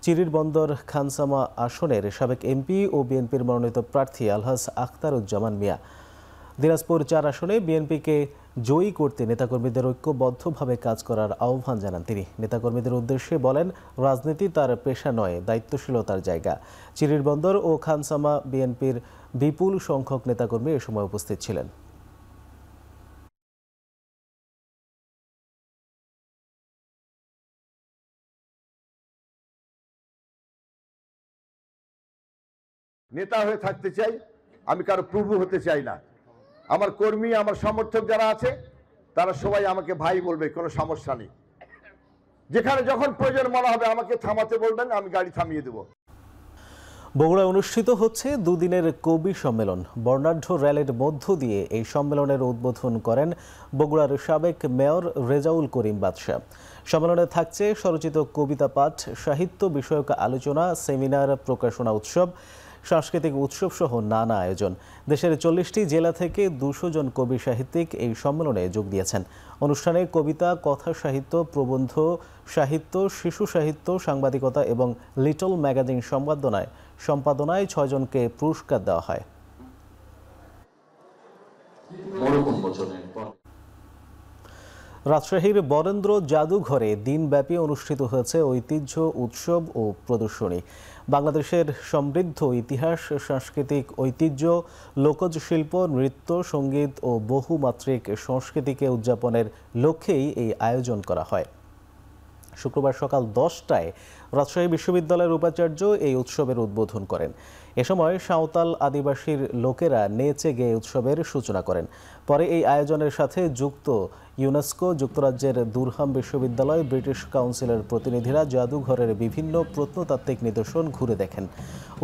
চিরির বন্দর খানসামা আসনের সাবেক এমপি ও বিএনপির মনোনীত প্রার্থী আলহাজ আখতারুজ্জামান মিয়া। দিনাজপুর 4 আসনে বিএনপিকে জয়ী করতে নেতাকর্মীদের ঐক্যবদ্ধভাবে কাজ করার আহ্বান জানান তিনি। নেতাকর্মীদের উদ্দেশ্যে বলেন, রাজনীতি তার পেশা নয়, দায়িত্বশীলতার জায়গা। চিরির বন্দর ও খানসামা বিএনপির বিপুল সংখ্যক নেতাকর্মী এ সময় উপস্থিত ছিলেন। নেতা হয়ে থাকতে চাই, আমি কারো প্রভু হতে চাই না। আমার কর্মী, আমার সমর্থক যারা আছে তারা সবাই আমাকে ভাই বলবে, কোনো সমস্যা নেই। যেখানে যখন প্রয়োজন মনে হবে আমাকে থামাতে বলবেন, আমি গাড়ি থামিয়ে দেব। বগুড়ায় অনুষ্ঠিত হচ্ছে দুদিনের কবি সম্মেলন। বর্ণাঢ্য র্যালির মধ্য দিয়ে এই সম্মেলনের উদ্বোধন করেন বগুড়ার সাবেক মেয়র রেজাউল করিম বাদশা। সম্মেলনে থাকছে স্বরচিত কবিতা পাঠ, সাহিত্য বিষয়ক আলোচনা, সেমিনার, প্রকাশনা উৎসব, সাংস্কৃতিক উৎসব সহ নানা আয়োজন। দেশের 40টি জেলা থেকে 200 জন কবি সাহিত্যিক এই সম্মেলনে যোগ দিয়েছেন। অনুষ্ঠানে কবিতা, কথা সাহিত্য, প্রবন্ধ সাহিত্য, শিশু সাহিত্য, সাংবাদিকতা এবং লিটল ম্যাগাজিন সম্পাদনায় 6 জনকে পুরস্কার দেওয়া হয়। রাজশাহীর বরেন্দ্র জাদুঘরে দিনব্যাপী অনুষ্ঠিত হয়েছে ঐতিহ্য উৎসব ও প্রদর্শনী। বাংলাদেশের সমৃদ্ধ ইতিহাস, সাংস্কৃতিক ঐতিহ্য, লোকজ শিল্প, নৃত্য, সঙ্গীত ও বহুমাত্রিক সংস্কৃতিকে উদযাপনের লক্ষ্যেই এই আয়োজন করা হয়। শুক্রবার সকাল 10টায় রাজশাহী বিশ্ববিদ্যালয়ের উপাচার্য এই উৎসবের উদ্বোধন করেন। এ সময় সাঁওতাল আদিবাসীর লোকেরা নেচে গেয়ে উৎসবের সূচনা করেন। পরে এই আয়োজনের সাথে যুক্ত ইউনেস্কো, যুক্তরাজ্যের দুরহাম বিশ্ববিদ্যালয়, ব্রিটিশ কাউন্সিলের প্রতিনিধিরা জাদুঘরের বিভিন্ন প্রত্নতাত্ত্বিক নিদর্শন ঘুরে দেখেন।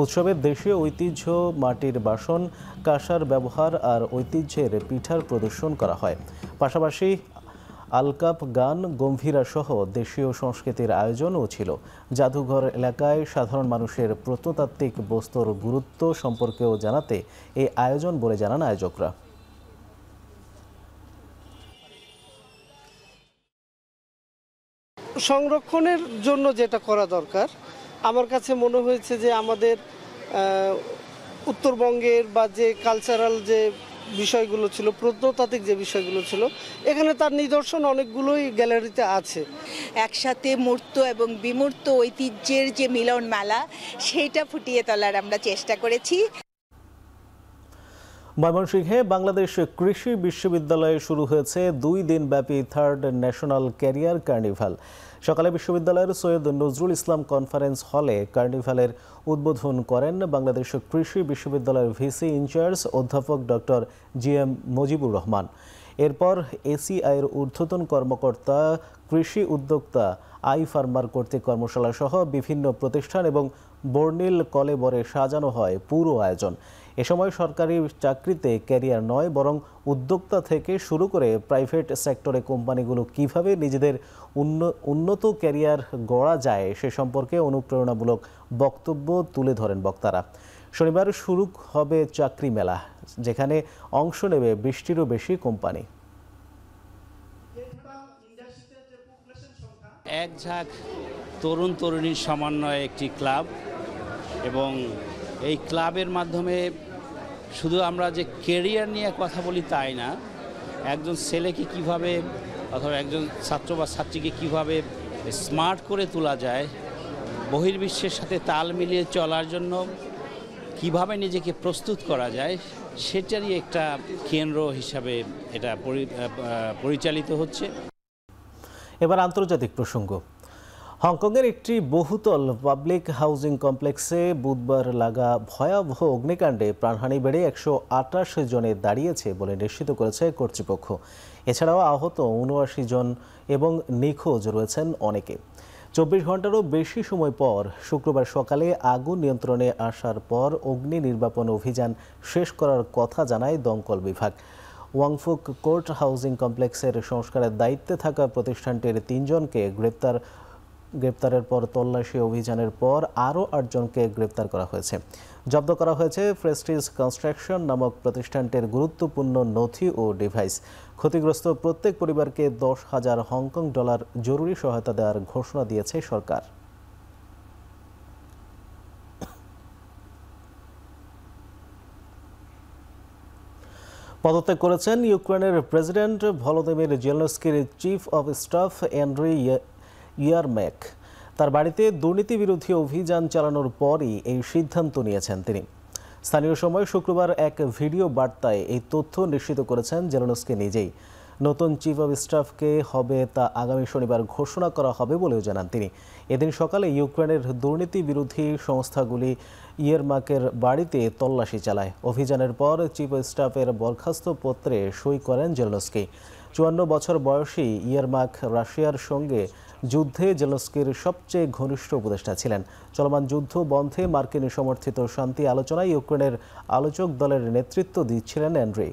উৎসবের দেশীয় ঐতিহ্য, মাটির বাসন, কাঁসার ব্যবহার আর ঐতিহ্যের পিঠার প্রদর্শন করা হয়। পাশাপাশি আলকাপ, গান, গম্ভীরা সহ দেশীয় সংস্কৃতির আয়োজনও ছিল। জাদুঘর এলাকায় সাধারণ মানুষের প্রত্নতাত্ত্বিক বস্তুর গুরুত্ব সম্পর্কেও জানাতে এই আয়োজন বলে জানান আয়োজকরা। সংরক্ষণের জন্য যেটা করা দরকার আমার কাছে মনে হয়েছে যে আমাদের উত্তরবঙ্গের বা যে কালচারাল যে বিষয়গুলো ছিল, প্রত্নতাত্ত্বিক যে বিষয়গুলো ছিল, এখানে তার নিদর্শন অনেকগুলোই গ্যালারিতে আছে। একসাথে মূর্ত এবং বিমূর্ত ঐতিহ্যের যে মিলন মেলা, সেইটা ফুটিয়ে তোলার আমরা চেষ্টা করেছি। ময়মনসিংহে বাংলাদেশ কৃষি বিশ্ববিদ্যালয়ে শুরু হয়েছে 2 দিনব্যাপী 3rd ন্যাশনাল ক্যারিয়ার কার্নিভাল। সকালে বিশ্ববিদ্যালয়ের সৈয়দ নজরুল ইসলাম কনফারেন্স হলে কার্নিভালের উদ্বোধন করেন বাংলাদেশ কৃষি বিশ্ববিদ্যালয়ের ভিসি ইনচার্জ অধ্যাপক ডক্টর GM মুজিবুর রহমান। এরপর ACI-এর ঊর্ধ্বতন কর্মকর্তা, কৃষি উদ্যোক্তা, আই ফার্মার কর্তৃক কর্মশালা সহ বিভিন্ন প্রতিষ্ঠান এবং বর্ণিল কলেবরে সাজানো হয় পুরো আয়োজন। এ সময় সরকারি চাকরিতে ক্যারিয়ার নয়, বরং উদ্যোক্তা থেকে শুরু করে প্রাইভেট সেক্টরে কোম্পানিগুলো কিভাবে নিজেদের উন্নত ক্যারিয়ার গড়া যায় সে সম্পর্কে অনুপ্রেরণামূলক বক্তব্য তুলে ধরেন বক্তারা। শনিবার শুরু হবে চাকরি মেলা, যেখানে অংশ নেবে 20টিরও বেশি কোম্পানি। এক ঝাঁক তরুণ তরুণীর সমন্বয়ে একটি ক্লাব, এবং এই ক্লাবের মাধ্যমে শুধু আমরা যে ক্যারিয়ার নিয়ে কথা বলি তাই না, একজন ছেলেকে কিভাবে অথবা একজন ছাত্র বা ছাত্রীকে কিভাবে স্মার্ট করে তোলা যায়, বহির্বিশ্বের সাথে তাল মিলিয়ে চলার জন্য কিভাবে নিজেকে প্রস্তুত করা যায়, সেটারই একটা কেন্দ্র হিসাবে এটা পরিচালিত হচ্ছে। এবার আন্তর্জাতিক প্রসঙ্গ। হংকংয়ের একটি বহুতল পাবলিক হাউজিং কমপ্লেক্সে বুধবার লাগা ভয়াবহ অগ্নিকাণ্ডে প্রাণহানি বেড়ে 128 জনে দাঁড়িয়েছে বলে নিশ্চিত করেছে কর্তৃপক্ষ। এছাড়াও আহত 79 জন এবং নিখোঁজ রয়েছেন অনেকে। 24 ঘন্টারও বেশি সময় পর শুক্রবার সকালে আগুন নিয়ন্ত্রণে আসার পর অগ্নি নির্বাপন অভিযান শেষ করার কথা জানায় দমকল বিভাগ। ওয়াংফুক কোর্ট হাউজিং কমপ্লেক্সের সংস্কারের দায়িত্বে থাকা প্রতিষ্ঠানটির 3 জনকে গ্রেপ্তারের পর তল্লাশি অভিযানের পর আরও 8 জনকে গ্রেপ্তার করা হয়েছে। জব্দ করা হয়েছে প্রেস্টিজ কনস্ট্রাকশন নামক প্রতিষ্ঠানটির গুরুত্বপূর্ণ নথি ও ডিভাইস। ক্ষতিগ্রস্ত প্রত্যেক পরিবারকে 10,000 হংকং ডলার জরুরি সহায়তা দেওয়ার ঘোষণা দিয়েছে সরকার। পদত্যাগ করেছেন ইউক্রেনের প্রেসিডেন্ট ভলোদিমির জেলেনস্কির chief of staff Andriy Yermak. তার বাড়িতে দুর্নীতি বিরোধী অভিযান চালানোর পরই এই সিদ্ধান্ত নিয়েছেন তিনি। স্থানীয় সময় শুক্রবার এক ভিডিও বার্তায় এই তথ্য নিশ্চিত করেছেন জেলেনস্কি নিজেই। নতুন চিফ অব স্টাফকে হবে তা আগামী শনিবার ঘোষণা করা হবে বলেও জানান তিনি। এদিন সকালে ইউক্রেনের দুর্নীতি বিরোধী সংস্থাগুলি ইয়ারমাকের বাড়িতে তল্লাশি চালায়। অভিযানের পর চিফ অব স্টাফের বরখাস্ত পত্রে সই করেন জেলেনস্কি। 54 বছর বয়সী ইয়ারমাক রাশিয়ার সঙ্গে যুদ্ধে জেলেনস্কির সবচেয়ে ঘনিষ্ঠ উপদেষ্টা ছিলেন। চলমান যুদ্ধ বন্ধে মার্কিন সমর্থিত শান্তি আলোচনায় ইউক্রেনের আলোচক দলের নেতৃত্ব দিচ্ছিলেন অ্যান্ড্রি।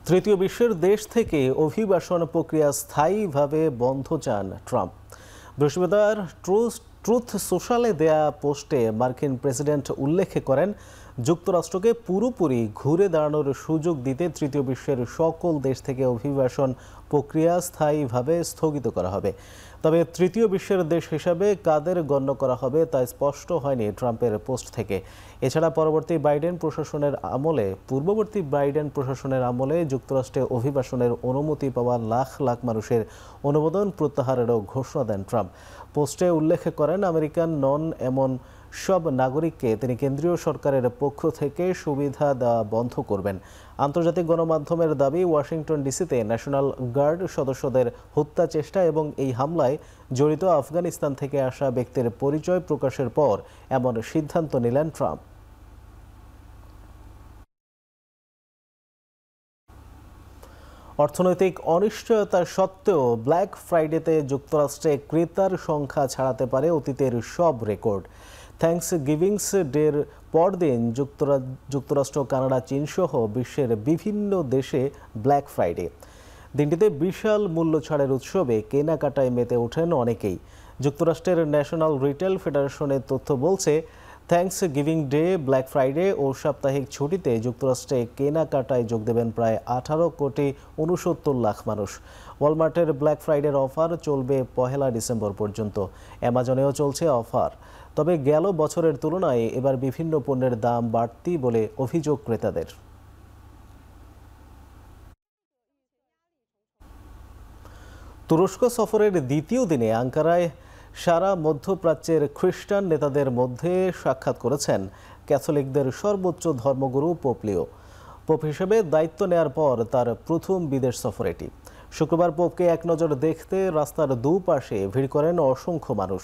তৃতীয় বিশ্বের দেশ থেকে অভিবাসন প্রক্রিয়া স্থায়ীভাবে বন্ধ চান ট্রাম্প। বৃহস্পতিবার ট্রুথ সোশ্যালে দেয়া পোস্টে মার্কিন প্রেসিডেন্ট উল্লেখ করেন, যুক্তরাষ্ট্রকে পুরোপুরি ঘুরে দাঁড়ানোর সুযোগ দিতে তৃতীয় বিশ্বের সকল দেশ থেকে অভিবাসন প্রক্রিয়া স্থায়ীভাবে স্থগিত করা হবে। তবে তৃতীয় বিশ্বের দেশ হিসাবে কাদের গণ্য করা হবে তা স্পষ্ট হয়নি ট্রাম্পের পোস্ট থেকে। এছাড়া পূর্ববর্তী বাইডেন প্রশাসনের আমলে যুক্তরাষ্ট্রে অভিবাসনের অনুমতি পাওয়া লাখ লাখ মানুষের অনুমোদন প্রত্যাহারেরও ঘোষণা দেন ট্রাম্প। পোস্টে উল্লেখ করেন, আমেরিকান নন এমন সব নাগরিককে তিনি কেন্দ্রীয় সরকারের পক্ষ থেকে সুবিধা দেওয়া বন্ধ করবেন। আন্তর্জাতিক গণমাধ্যমের দাবি, ওয়াশিংটন ডিসিতে ন্যাশনাল গার্ড সদস্যদের হত্যা চেষ্টা এবং এই হামলায় জড়িত আফগানিস্তান থেকে আসা ব্যক্তির পরিচয় প্রকাশের পর এমন সিদ্ধান্ত নিলেন ট্রাম্প। অর্থনৈতিক অনিশ্চয়তা সত্ত্বেও ব্ল্যাক ফ্রাইডেতে যুক্তরাষ্ট্রে ক্রেতার সংখ্যা ছাড়াতে পারে অতীতের সব রেকর্ড। থ্যাঙ্কস গিভিংস ডের পরদিন যুক্তরাষ্ট্র, কানাডা, চীন সহ বিশ্বের বিভিন্ন দেশে ব্ল্যাক ফ্রাইডে। দিনটিতে বিশাল মূল্য ছাড়ের উৎসবে কেনাকাটায় মেতে ওঠেন অনেকেই। যুক্তরাষ্ট্রের ন্যাশনাল রিটেল ফেডারেশনের তথ্য বলছে, Thanksgiving Day, Black Friday ও সাপ্তাহিক ছুটিতে যুক্তরাষ্ট্রে কেনাকাটায় যোগ দেবেন প্রায় 18,69,00,000 মানুষ। ওয়ালমার্টের ব্ল্যাক ফ্রাইডের অফার চলবে 1 ডিসেম্বর পর্যন্ত। অ্যামাজনেও চলছে অফার। তবে গেল বছরের তুলনায় এবার বিভিন্ন পণ্যের দাম বাড়তি বলে অভিযোগ ক্রেতাদের। তুরস্ক সফরের দ্বিতীয় দিনে আঙ্কারায় সারা মধ্যপ্রাচ্যের খ্রিস্টান নেতাদের মধ্যে সাক্ষাৎ করেছেন ক্যাথলিকদের সর্বোচ্চ ধর্মগুরু পোপ লিও। পোপ হিসেবে দায়িত্ব নেয়ার পর তার প্রথম বিদেশ সফর এটি। শুক্রবার পোপকে এক নজর দেখতে রাস্তার দুপাশে ভিড় করেন অসংখ্য মানুষ।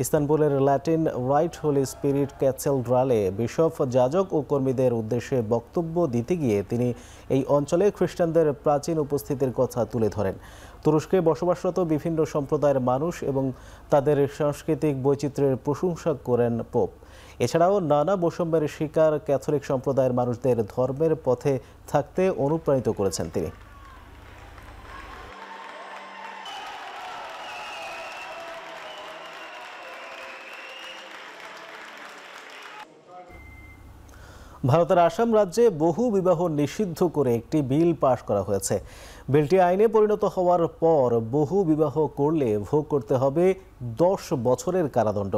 ইস্তানবুলের ল্যাটিন রাইট হোলি স্পিরিট ক্যাথেড্রালে বিশপ, যাজক ও কর্মীদের উদ্দেশ্যে বক্তব্য দিতে গিয়ে তিনি এই অঞ্চলে খ্রিস্টানদের প্রাচীন উপস্থিতির কথা তুলে ধরেন। তুরস্কে বসবাসরত বিভিন্ন সম্প্রদায়ের মানুষ এবং তাদের সাংস্কৃতিক বৈচিত্র্যের প্রশংসা করেন পোপ। এছাড়াও নানা বৈষম্যের শিকার ক্যাথলিক সম্প্রদায়ের মানুষদের ধর্মের পথে থাকতে অনুপ্রাণিত করেছেন তিনি। ভারতের আসাম রাজ্যে বহু বিবাহ নিষিদ্ধ করে একটি বিল পাশ করা হয়েছে। বিলটি আইনে পরিণত হওয়ার পর বহু বিবাহ করলে ভোগ করতে হবে 10 বছরের কারাদণ্ড।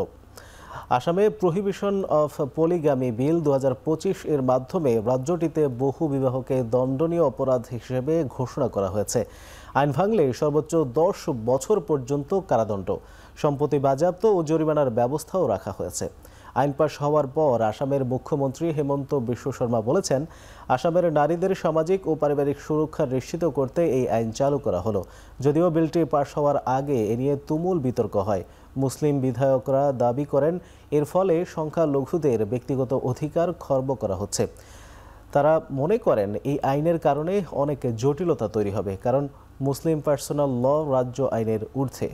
আসামে প্রহিবিশন অফ পলিগামি বিল 2025 এর মাধ্যমে রাজ্যটিতে বহু বিবাহকে দণ্ডনীয় অপরাধ হিসেবে ঘোষণা করা হয়েছে। আইন ভাঙলে সর্বোচ্চ 10 বছর পর্যন্ত কারাদণ্ড, সম্পত্তি বাজেয়াপ্ত ও জরিমানার ব্যবস্থাও রাখা হয়েছে। আইন পাশ হওয়ার পর আসামের মুখ্যমন্ত্রী হেমন্ত বিশ্ব শর্মা বলেছেন, আসামের নারীদের সামাজিক ও পারিবারিক সুরক্ষা নিশ্চিত করতে এই আইন চালু করা হলো। যদিও বিলটি পাশ হওয়ার আগে এ নিয়ে তুমুল বিতর্ক হয়। মুসলিম বিধায়করা দাবি করেন এর ফলে সংখ্যালঘুদের ব্যক্তিগত অধিকার খর্ব করা হচ্ছে। তারা মনে করেন এই আইনের কারণে অনেক জটিলতা তৈরি হবে, কারণ মুসলিম পার্সোনাল ল রাজ্য আইনের ঊর্ধ্বে।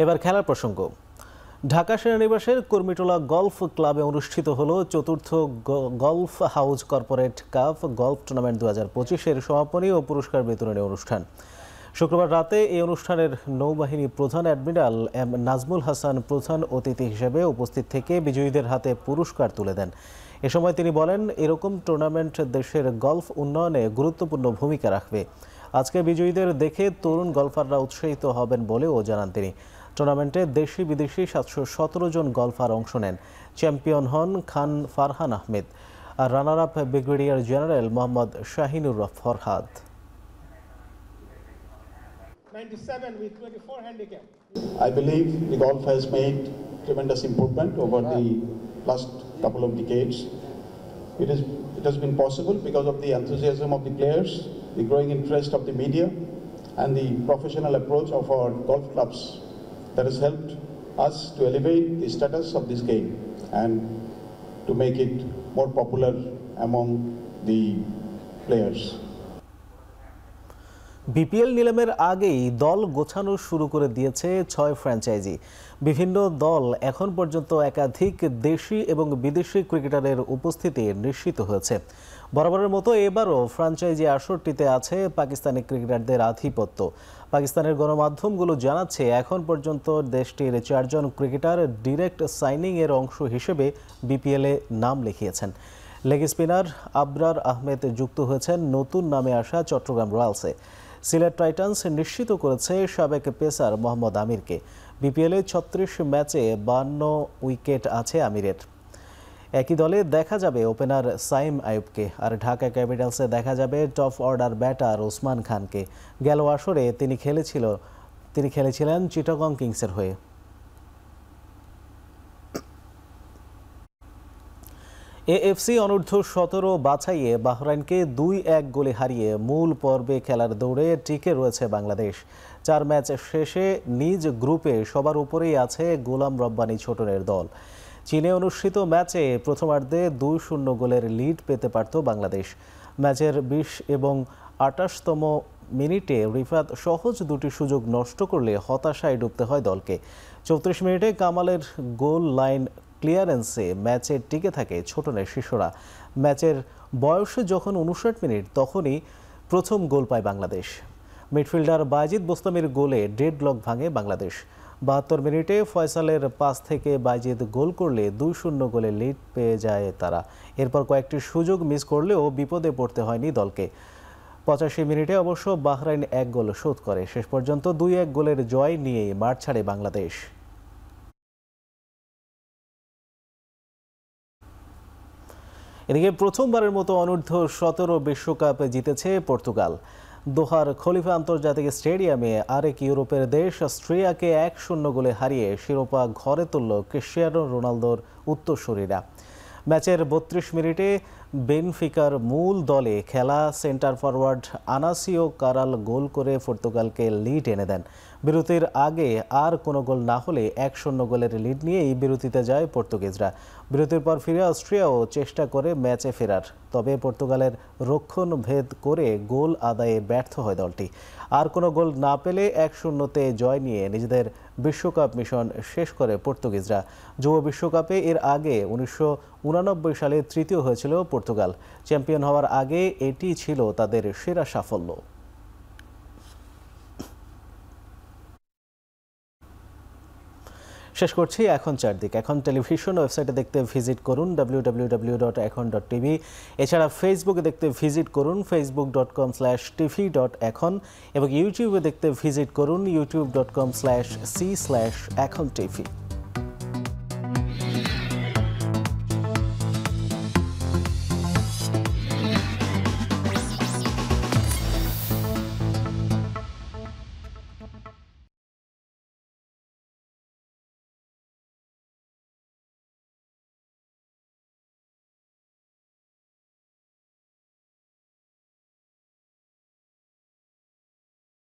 এবার খেলার প্রসঙ্গ। ঢাকা সেনানিবাসের কর্মীটোলা গলফ ক্লাবে অনুষ্ঠিত হলো ৪র্থ Golf House Corporate Cup golf tournament 2025-এর সমাপনী ও পুরস্কার বিতরণী অনুষ্ঠান। শুক্রবার রাতে এই অনুষ্ঠানের নৌবাহিনী প্রধান অ্যাডমিরাল এম নাজমুল হাসান প্রধান অতিথি হিসেবে উপস্থিত থেকে বিজয়ীদের হাতে পুরস্কার তুলে দেন। এ সময় তিনি বলেন, এরকম টুর্নামেন্ট দেশের গলফ উন্নয়নে গুরুত্বপূর্ণ ভূমিকা রাখবে। আজকে বিজয়ীদের দেখে তরুণ গলফাররা উৎসাহিত হবেন বলেও জানান তিনি। টুর্নামেন্টে দেশি বিদেশি 717 জন গলফার অংশ নেন। চ্যাম্পিয়ন হন খান ফারহান আহমেদ আর runner up brigadier general Mohammad Shahinur Farhad. 97 with 24 handicap. I believe the golf has made tremendous improvement over the last couple of decades. It has been possible because of the enthusiasm of the players, the growing interest of the media, and the professional approach of our golf clubs that has helped us to elevate the status of this game and to make it more popular among the players. BPL নিলামের আগেই দল গোছানো শুরু করে দিয়েছে 6 franchise. বিভিন্ন দল এখন পর্যন্ত একাধিক দেশি এবং বিদেশি ক্রিকেটারের উপস্থিতি নিশ্চিত হয়েছে। বরাবরের মতো এবারও ফ্র্যাঞ্চাইজি 68তে আছে পাকিস্তানি ক্রিকেটারদের আধিপত্য। পাকিস্তানের গণমাধ্যমগুলো জানাচ্ছে, এখন পর্যন্ত দেশটির 4 জন ক্রিকেটার ডিরেক্ট সাইনিং এর অংশ হিসেবে বিপিএলে নাম লিখিয়েছেন। লেগ স্পিনার আবরার আহমেদ যুক্ত হয়েছেন নতুন নামে আসা চট্টগ্রাম রয়্যালসে। সিলেট টাইটান্স নিশ্চিত করেছে সাবেক পেসার মোহাম্মদ আমিরকে। বিপিএলে 36 ম্যাচে 52 উইকেট আছে আমিরের। একই দলে দেখা যাবে ওপেনার সাইম আইয়ুবকে, আর ঢাকা ক্যাপিটালসে দেখা যাবে টপ অর্ডার ব্যাটার ওসমান খানকে। গেল আসরে তিনি খেলেছিলেন চিটাগং কিংসের হয়ে। এএফসি অনূর্ধ্ব 17 বাছাইয়ে বাহরাইনকে 2-1 গোলে হারিয়ে মূল পর্বে খেলার দৌড়ে টিকে রয়েছে বাংলাদেশ। 4 ম্যাচ শেষে নিজ গ্রুপে সবার উপরেই আছে গোলাম রব্বানী ছোটনের দল। চীনে অনুষ্ঠিত ম্যাচে প্রথমার্ধে 2-0 গোলের লিড পেতে পারত বাংলাদেশ। ম্যাচের 20 এবং 28তম মিনিটে রিফাত সহজ দুটি সুযোগ নষ্ট করলে হতাশায় ডুবতে হয় দলকে। 34 মিনিটে কামালের গোল লাইন ক্লিয়ারেন্সে ম্যাচে টিকে থাকে ছোটনের শিশুরা। ম্যাচের বয়স যখন 59 মিনিট, তখনই প্রথম গোল পায় বাংলাদেশ। মিডফিল্ডার বায়েজিদ বোস্তামির গোলে ডেডলক ভাঙে বাংলাদেশ। 72 মিনিটে ফয়সালের পাস থেকে বাইজিদ গোল করলে 2-0 গোলে লিড পেয়ে যায় তারা। এরপর কয়েকটি সুযোগ মিস করলেও বিপদে পড়তে হয়নি দলকে। 85 মিনিটে অবশ্য বাহরাইন 1 গোল শোধ করে। শেষ পর্যন্ত 2-1 গোলের জয় নিয়েই মাঠ ছাড়ে বাংলাদেশ। এদিকে প্রথমবারের মতো অনূর্ধ্ব-17 বিশ্বকাপ জিতেছে পর্তুগাল। দোহার খলিফা আন্তর্জাতিক স্টেডিয়ামে আরেক ইউরোপের দেশ অস্ট্রিয়াকে 1-0 গোলে হারিয়ে শিরোপা ঘরে তুলল ক্রিশ্চিয়ানো রোনালদোর উত্তরসূরিরা। ম্যাচের 32 মিনিটে বেনফিকার মূল দলে খেলা সেন্টার ফরওয়ার্ড আনাসিও কারাল গোল করে পর্তুগালকে লিড এনে দেন। বিরতির আগে আর কোনো গোল না হলে 1-0 গোলের লিড নিয়েই বিরতিতে যায় পর্তুগিজরা। বিরতির পর ফিরে অস্ট্রিয়াও চেষ্টা করে ম্যাচে ফেরার, তবে পর্তুগালের রক্ষণ ভেদ করে গোল আদায়ে ব্যর্থ হয় দলটি। আর কোনো গোল না পেলে 1-0-তে জয় নিয়ে নিজেদের বিশ্বকাপ মিশন শেষ করে পর্তুগিজরা। যুব বিশ্বকাপে এর আগে 1989 সালে তৃতীয় হয়েছিল পর্তুগাল। চ্যাম্পিয়ন হওয়ার আগে এটি ছিল তাদের সেরা সাফল্য। শেষ করছি এখন চারদিক। এখন টেলিভিশন ওয়েবসাইটে দেখতে ভিজিট করুন www.ekhon.tv। এছাড়া ফেসবুকে দেখতে ভিজিট করুন facebook.com/tv.ekhon এবং ইউটিউবে দেখতে ভিজিট করুন youtube.com/c/ekhon tv।